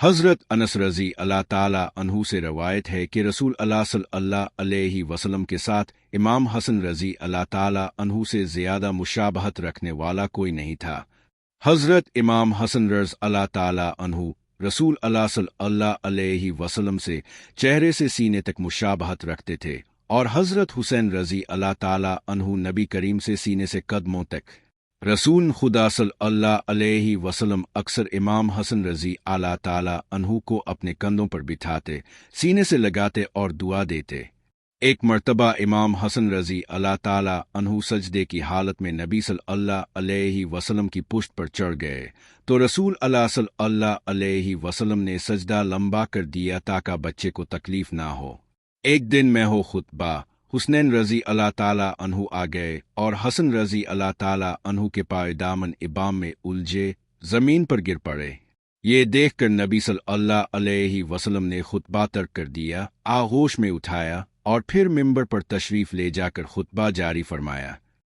حضرت انس رضی اللہ تعالی عنہ سے روایت ہے کہ رسول اللہ صلی اللہ علیہ وسلم کے ساتھ امام حسن رضی اللہ تعالی عنہ سے زیادہ مشابہت رکھنے والا کوئی نہیں تھا۔ حضرت امام حسن رضی اللہ تعالی عنہ رسول اللہ صلی اللہ علیہ وسلم سے چہرے سے سینے تک مشابہت رکھتے تھے، اور حضرت حسین رضی اللہ تعالی عنہ نبی کریم سے سینے سے قدموں تک۔ رسول خدا صلی اللہ علیہ وسلم اکثر امام حسن رضی اللہ تعالی عنہ کو اپنے کندھوں پر بٹھاتے، سینے سے لگاتے اور دعا دیتے۔ ایک مرتبہ امام حسن رضی اللہ تعالی عنہ سجدے کی حالت میں نبی صلی اللہ علیہ وسلم کی پشت پر چڑھ گئے، تو رسول اللہ صلی اللہ علیہ وسلم نے سجدہ لمبا کر دیا تاکہ بچے کو تکلیف نہ ہو۔ ایک دن میں ہو خطبہ، حسنین رضی اللہ تعالی عنہ آ گئے اور حسن رضی اللہ تعالی عنہ کے پائے دامن ابام میں الجھے زمین پر گر پڑے۔ یہ دیکھ کر نبی صلی اللہ علیہ وسلم نے خطبہ ترک کر دیا، آغوش میں اٹھایا اور پھر ممبر پر تشریف لے جا کر خطبہ جاری فرمایا۔